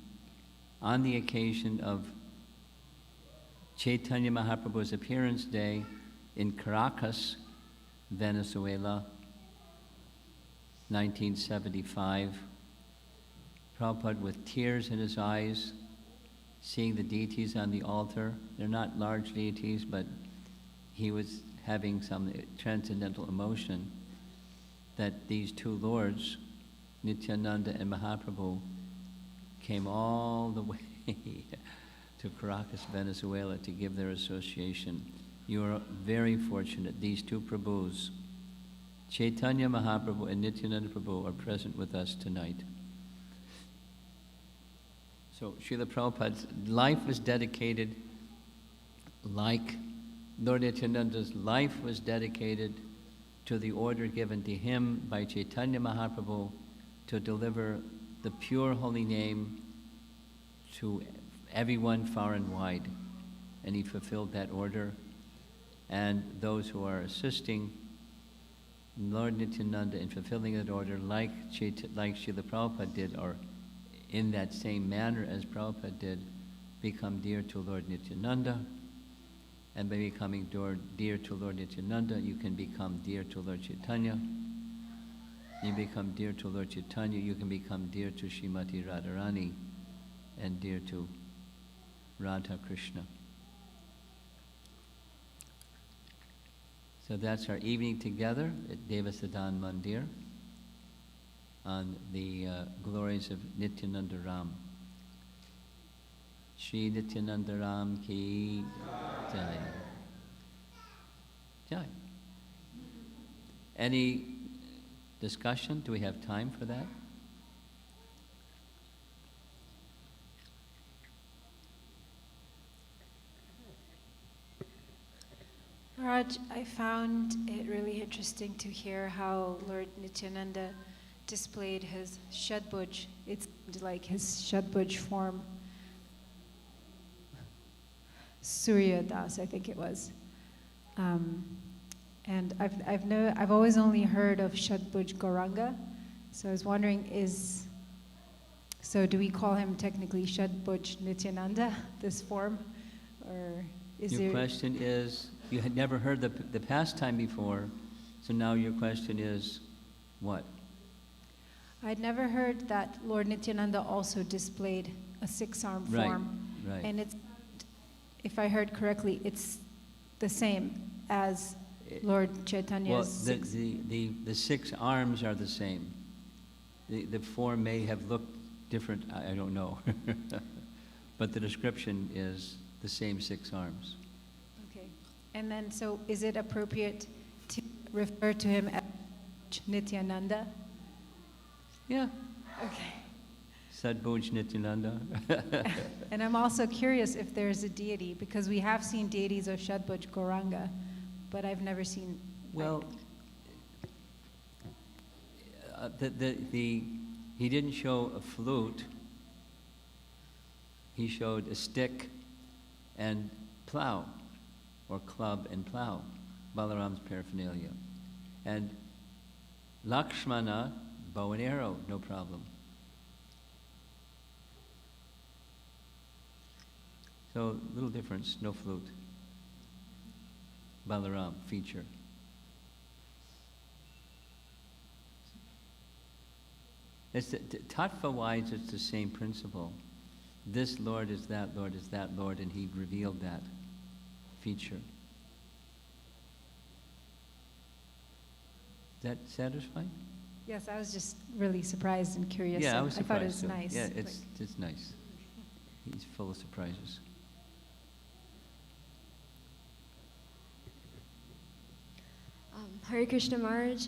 on the occasion of Chaitanya Mahaprabhu's appearance day in Caracas, Venezuela, 1975. Prabhupada with tears in his eyes, seeing the deities on the altar. They're not large deities, but he was having some transcendental emotion that these two lords, Nityananda and Mahaprabhu, came all the way to Caracas, Venezuela to give their association. You are very fortunate. These two Prabhus, Chaitanya Mahaprabhu and Nityananda Prabhu, are present with us tonight. So Srila Prabhupada's life was dedicated, like Lord Nityananda's life was dedicated to the order given to him by Chaitanya Mahaprabhu to deliver the pure holy name to everyone far and wide. And he fulfilled that order. And those who are assisting Lord Nityananda in fulfilling that order, like Srila Prabhupada did, or in that same manner as Prabhupada did, become dear to Lord Nityananda. And by becoming dear to Lord Nityananda, you can become dear to Lord Chaitanya. You become dear to Lord Chaitanya, you can become dear to Srimati Radharani and dear to Radha Krishna. So that's our evening together at Devasadan Mandir on the glories of Nityananda Ram. Shri Nityananda Ram ki jai. Jai. Any discussion? Do we have time for that? Raj, I found it really interesting to hear how Lord Nityananda displayed his Shadbhuj. It's like his Shadbhuj form. Surya Das, I think it was. And I've always only heard of Shadbhuj Gauranga. So I was wondering, do we call him technically Shadbhuj Nityananda, this form? Or is Your question is, you had never heard the pastime before, so now your question is what? I'd never heard that Lord Nityananda also displayed a six-arm form. Right. And it's, if I heard correctly, it's the same as Lord Chaitanya's Well, the 6 arms are the same. The form may have looked different, I don't know. But the description is the same 6 arms. Okay. And then, so is it appropriate to refer to him as Nityananda? Yeah. Okay. Sadbhuj Nityananda. And I'm also curious if there's a deity, because we have seen deities of Shadbhuj Gauranga, but I've never seen. Well, he didn't show a flute. He showed a stick and plow, or club and plow, Balaram's paraphernalia. And Lakshmana, bow and arrow, no problem. So, little difference, no flute. Balaram, feature. It's tattva-wise, it's the same principle. This Lord is that Lord is that Lord, and he revealed that feature. Is that satisfying? Yes, I was just really surprised and curious. Yeah, so I was surprised thought it was too. nice. Yeah, it's nice. He's full of surprises. Hare Krishna Maharaj.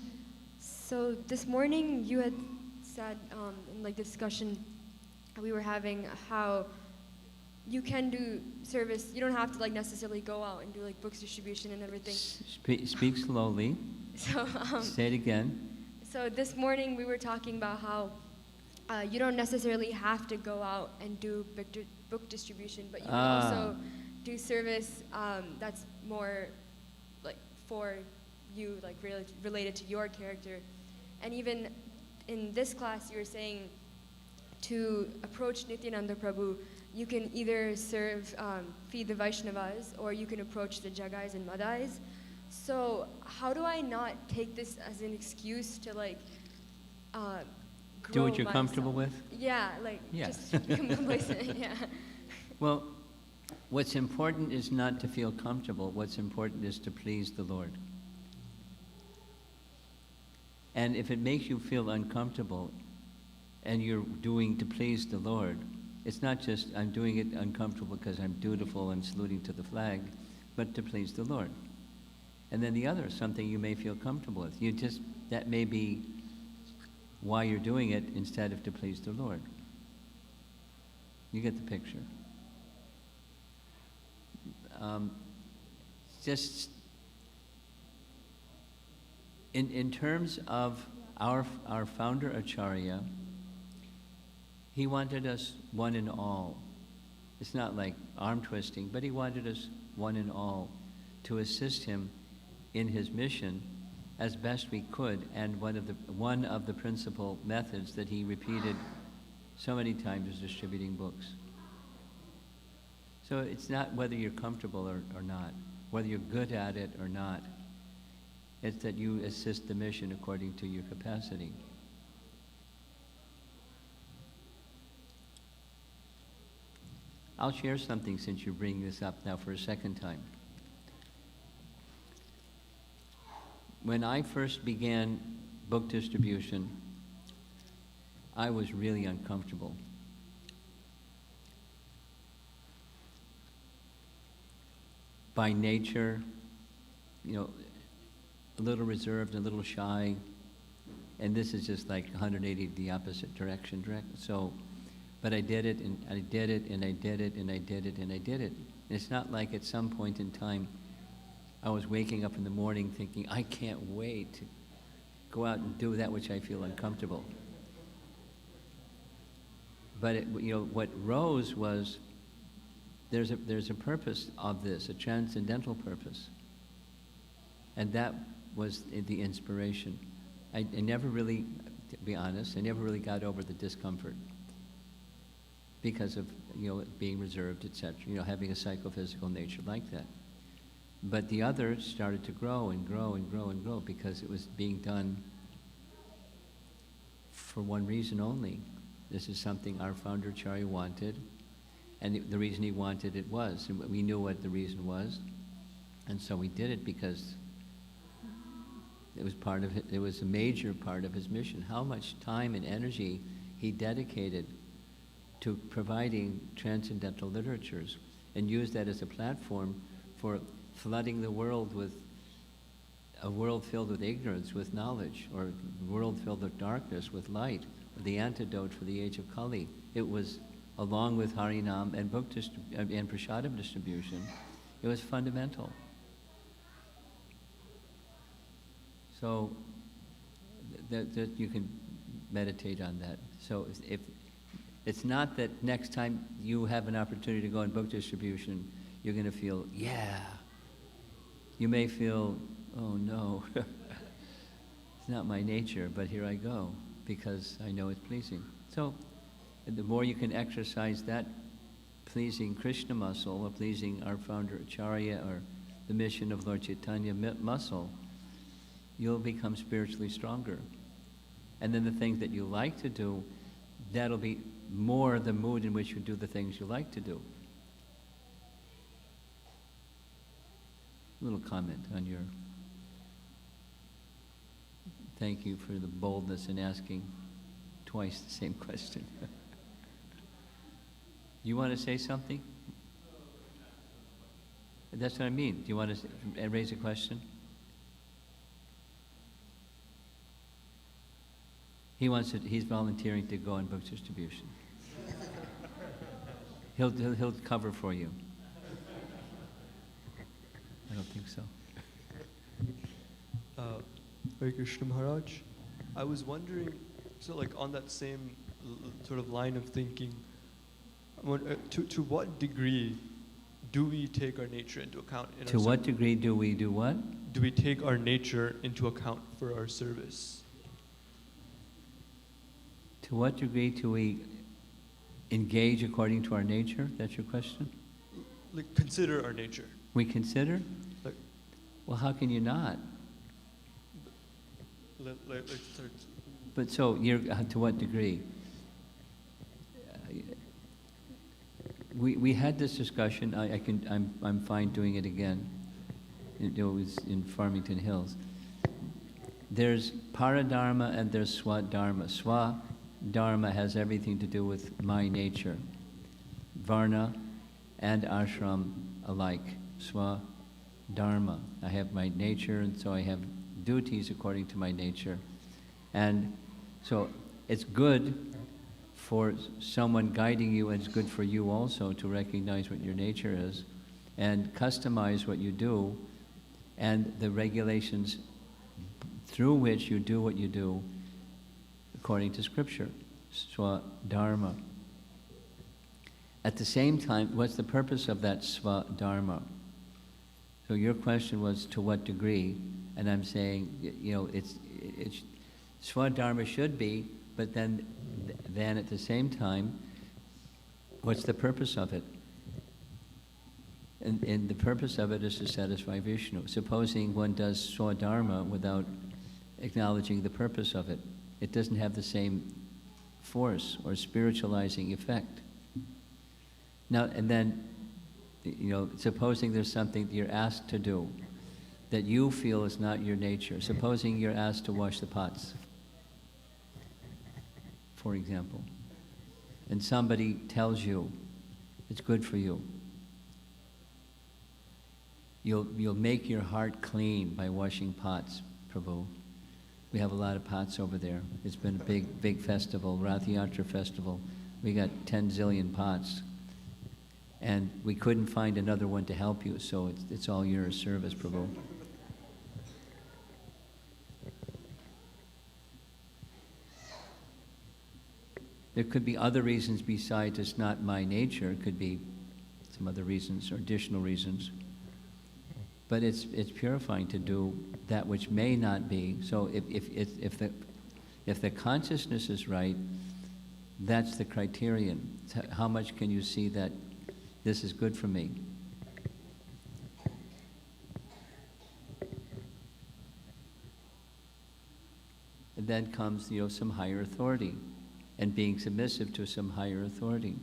So this morning you had said in like discussion we were having how you can do service. You don't have to like necessarily go out and do like books distribution and everything. Speak slowly. So Say it again. so this morning we were talking about how you don't necessarily have to go out and do book distribution, but you can also do service that's more like for you, like related to your character. And even in this class, you were saying to approach Nityananda Prabhu, you can either feed the Vaishnavas, or you can approach the Jagais and Madais. So how do I not take this as an excuse to like grow Do what you're myself? comfortable with? Yeah, like Yeah. just become complacent, yeah. Well, what's important is not to feel comfortable. What's important is to please the Lord. And if it makes you feel uncomfortable and you're doing to please the Lord, it's not just I'm doing it uncomfortable because I'm dutiful and saluting to the flag, but to please the Lord. And then the other is something you may feel comfortable with. That may be why you're doing it instead of to please the Lord. You get the picture. Just in terms of our founder Acharya, he wanted us one and all. It's not like arm twisting, but he wanted us one and all to assist him in his mission as best we could. And one of the principal methods that he repeated so many times is distributing books. So it's not whether you're comfortable or not, whether you're good at it or not. It's that you assist the mission according to your capacity. I'll share something since you're bringing this up now for a second time. When I first began book distribution, I was really uncomfortable. By nature, a little reserved, a little shy, and this is just like 180 the opposite direction. So, but I did it, and I did it, and I did it, and I did it, and I did it. And it's not like at some point in time I was waking up in the morning thinking, I can't wait to go out and do that which I feel uncomfortable. But what rose was there's a purpose of this, a transcendental purpose, and that was the inspiration. I never really, to be honest, I never really got over the discomfort because of being reserved, etc. Having a psychophysical nature like that. But the others started to grow and grow and grow and grow because it was being done for one reason only. This is something our founder Acharya wanted, and the reason he wanted it was, and we knew what the reason was, and so we did it because it was part of it. It was a major part of his mission. How much time and energy he dedicated to providing transcendental literatures, and used that as a platform for flooding the world with a world filled with ignorance with knowledge, or a world filled with darkness with light, or the antidote for the age of Kali. It was, along with Harinam and and Prasadam distribution, it was fundamental. So that you can meditate on that. So if it's not that next time you have an opportunity to go in book distribution, you're going to feel, yeah. You may feel, oh no, it's not my nature, but here I go, because I know it's pleasing. So the more you can exercise that pleasing Krishna muscle, or pleasing our founder Acharya, or the mission of Lord Chaitanya muscle, you'll become spiritually stronger. And then the things that you like to do, that'll be more the mood in which you do the things you like to do. Little comment on your... Thank you for the boldness in asking twice the same question. You want to say something? That's what I mean. Do you want to raise a question? He's volunteering to go on book distribution. He'll cover for you. I don't think so. Hare Krishna Maharaj, I was wondering, so like on that same sort of line of thinking, to what degree do we take our nature into account? To what degree do we do what? Do we take our nature into account for our service? To what degree do we engage according to our nature? That's your question? Like consider our nature. We consider? Like, well, how can you not? But so, to what degree? We had this discussion. I'm fine doing it again. It was in Farmington Hills. There's paradharma and there's swadharma. Swadharma has everything to do with my nature. Varna and ashram alike. Swadharma. I have my nature, and so I have duties according to my nature. And so it's good for someone guiding you, and it's good for you also to recognize what your nature is and customize what you do and the regulations through which you do what you do according to Scripture, Swadharma. At the same time, what's the purpose of that Swadharma? So your question was to what degree, and I'm saying, it's Swadharma should be, but then at the same time, what's the purpose of it? And the purpose of it is to satisfy Vishnu. Supposing one does Swadharma without acknowledging the purpose of it, it doesn't have the same force or spiritualizing effect. Now, and then, supposing there's something that you're asked to do that you feel is not your nature. Supposing you're asked to wash the pots, for example, and somebody tells you it's good for you. You'll make your heart clean by washing pots, Prabhu. We have a lot of pots over there. It's been a big festival, Rath Yatra festival. We got 10 zillion pots. And we couldn't find another one to help you, so it's all your service, Prabhu. There could be other reasons besides it's not my nature. It could be some other reasons or additional reasons. But it's purifying to do that which may not be. So if the consciousness is right, that's the criterion. How much can you see that this is good for me? And then comes, some higher authority and being submissive to some higher authority.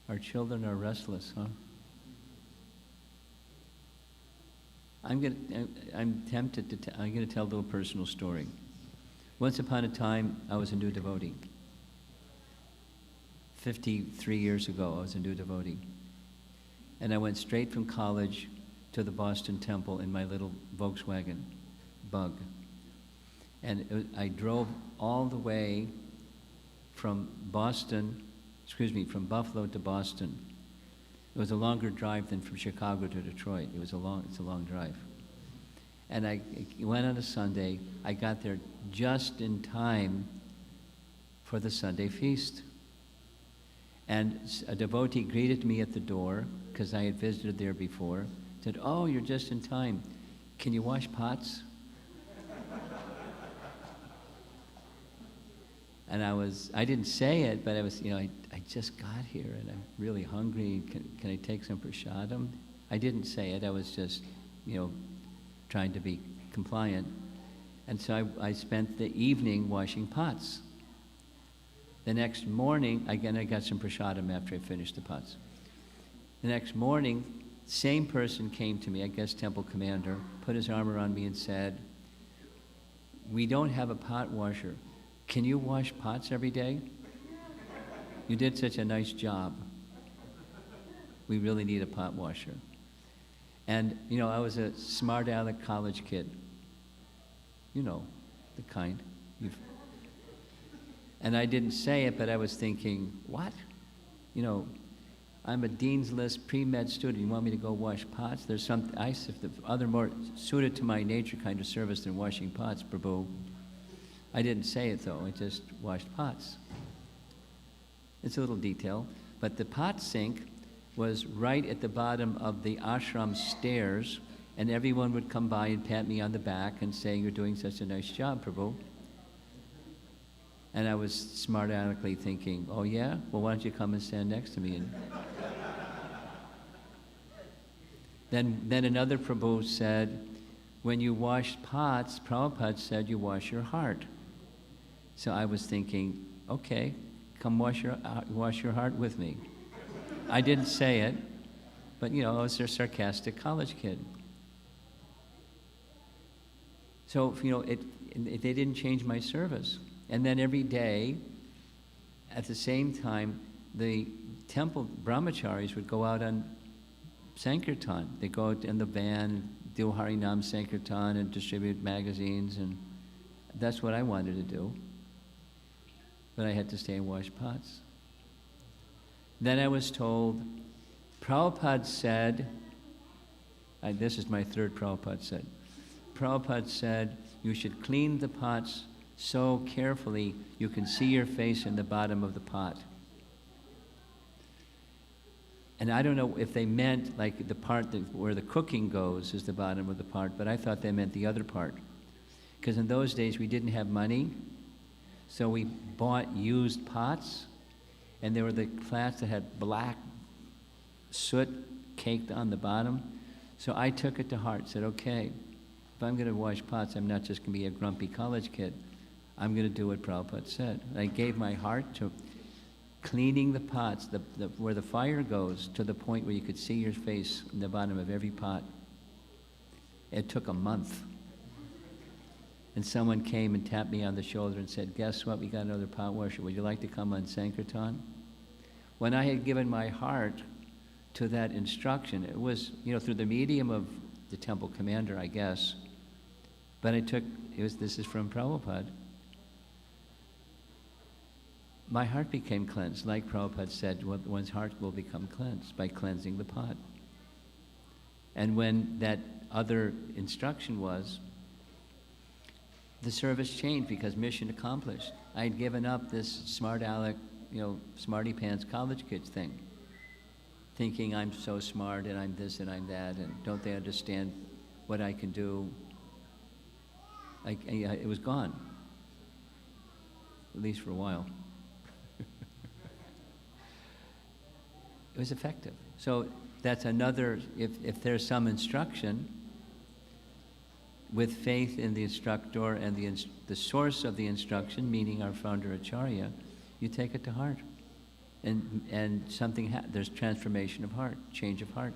Our children are restless, huh? I'm tempted to. I'm going to tell a little personal story. Once upon a time, I was a new devotee. 53 years ago, I was a new devotee. And I went straight from college to the Boston Temple in my little Volkswagen Bug. And I drove all the way from Buffalo to Boston. It was a longer drive than from Chicago to Detroit. It's a long drive. And I went on a Sunday. I got there just in time for the Sunday feast. And a devotee greeted me at the door, because I had visited there before, said, "Oh, you're just in time. Can you wash pots?" And I didn't say it, but I was, I just got here and I'm really hungry. Can I take some prasadam? I didn't say it. I was just, trying to be compliant. And so I spent the evening washing pots. The next morning, again, I got some prasadam after I finished the pots. The next morning, same person came to me, I guess temple commander, put his arm around me and said, "We don't have a pot washer. can you wash pots every day? You did such a nice job. We really need a pot washer. And, you know, I was a smart aleck college kid. You know, the kind. And I didn't say it, but I was thinking, what? You know, I'm a dean's list pre-med student. You want me to go wash pots? There's some, the other more suited to my nature kind of service than washing pots, Prabhu. I didn't say it though, I just washed pots. It's a little detail, but the pot sink was right at the bottom of the ashram stairs, and everyone would come by and pat me on the back and say, you're doing such a nice job, Prabhu. And I was smart-aleckly thinking, oh yeah? Well, why don't you come and stand next to me? And then another Prabhu said, when you wash pots, Prabhupada said you wash your heart. So I was thinking, okay, come wash your heart with me. I didn't say it, but you know, I was a sarcastic college kid. So, you know, they didn't change my service. And then every day, at the same time, the temple brahmacharis would go out on Sankirtan. They go out in the van, do Harinam Sankirtan and distribute magazines, and that's what I wanted to do. But I had to stay and wash pots. Then I was told, Prabhupada said, this is my third Prabhupada said, Prabhupada said, you should clean the pots so carefully you can see your face in the bottom of the pot. And I don't know if they meant like the part where the cooking goes is the bottom of the pot, but I thought they meant the other part. Because in those days we didn't have money, so we bought used pots, and they were the flats that had black soot caked on the bottom. So I took it to heart, said, okay, if I'm going to wash pots, I'm not just going to be a grumpy college kid. I'm going to do what Prabhupada said. And I gave my heart to cleaning the pots, where the fire goes, to the point where you could see your face in the bottom of every pot. It took a month. And someone came and tapped me on the shoulder and said, guess what, we got another pot washer. Would you like to come on Sankirtan? When I had given my heart to that instruction, it was, you know, through the medium of the temple commander, I guess, but this is from Prabhupada. My heart became cleansed. Like Prabhupada said, one's heart will become cleansed by cleansing the pot. And when that other instruction was, the service changed because mission accomplished. I had given up this smart aleck, you know, smarty pants college kids thing, thinking I'm so smart and I'm this and I'm that, and don't they understand what I can do? It was gone, at least for a while. It was effective. So that's another, if there's some instruction, with faith in the instructor and the source of the instruction, meaning our founder Acharya, you take it to heart. And there's transformation of heart, change of heart.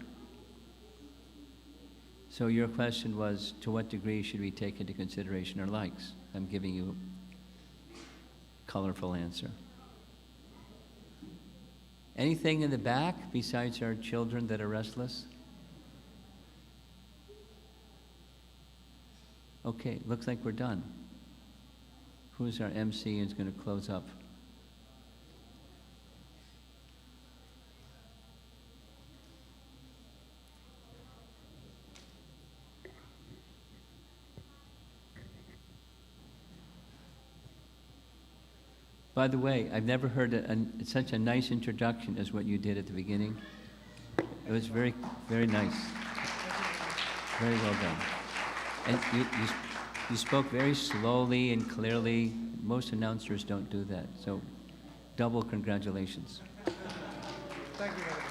So your question was, to what degree should we take into consideration our likes? I'm giving you a colorful answer. Anything in the back besides our children that are restless? Okay, looks like we're done. Who's our MC and is going to close up? By the way, I've never heard such a nice introduction as what you did at the beginning. It was very, very nice. Very well done. And you spoke very slowly and clearly. Most announcers don't do that. So, double congratulations. Thank you very much.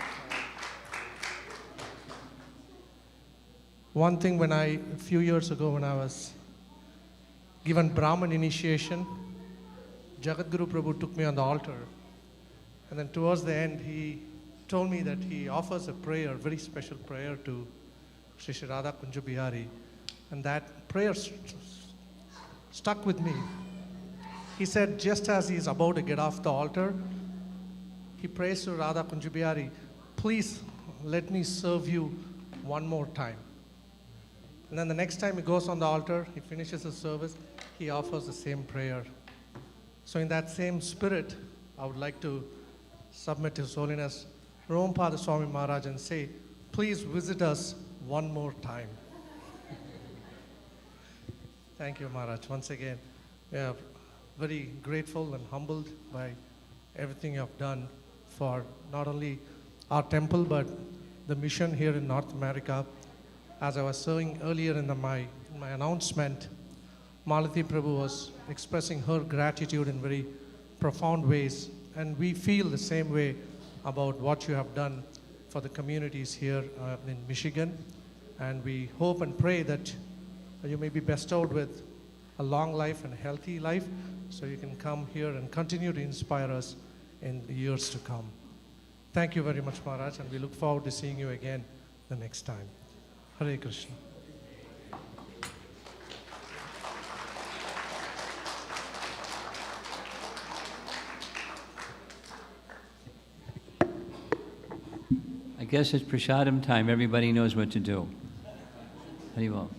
One thing, a few years ago when I was given Brahman initiation, Jagadguru Prabhu took me on the altar, and then towards the end he told me that he offers a prayer, very special prayer to Sri Sri Radha Kunja Bihari, and that prayer stuck with me. he said just as he's about to get off the altar, he prays to Radha Kunjubihari, please let me serve you one more time. And then the next time he goes on the altar, he finishes his service, he offers the same prayer. So in that same spirit, I would like to submit His Holiness Romapada Swami Maharaj and say, please visit us one more time. Thank you, Maharaj. Once again, we are very grateful and humbled by everything you have done for not only our temple, but the mission here in North America. As I was saying earlier in my announcement, Malati Prabhu was expressing her gratitude in very profound ways, and we feel the same way about what you have done for the communities here in Michigan. And we hope and pray that you may be bestowed with a long life and a healthy life, so you can come here and continue to inspire us in the years to come. Thank you very much, Maharaj, and we look forward to seeing you again the next time. Hare Krishna. I guess it's prasadam time. Everybody knows what to do. Haribol.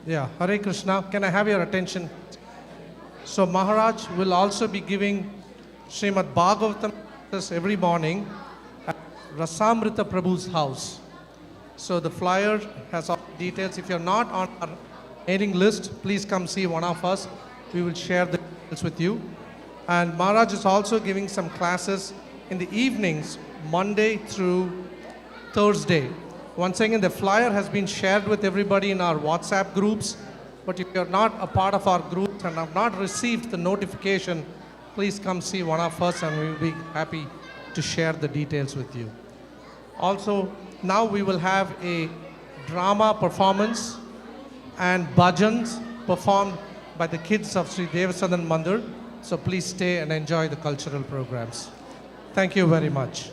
Yeah, Hare Krishna. Can I have your attention? So Maharaj will also be giving Srimad Bhagavatam every morning at Rasamrita Prabhu's house. So the flyer has all the details. If you're not on our mailing list, please come see one of us. We will share the details with you. And Maharaj is also giving some classes in the evenings, Monday through Thursday. Once again, the flyer has been shared with everybody in our WhatsApp groups, but if you're not a part of our groups and have not received the notification, please come see one of us and we'll be happy to share the details with you. Also, now we will have a drama performance and bhajans performed by the kids of Sri Devasadan Mandir. So please stay and enjoy the cultural programs. Thank you very much.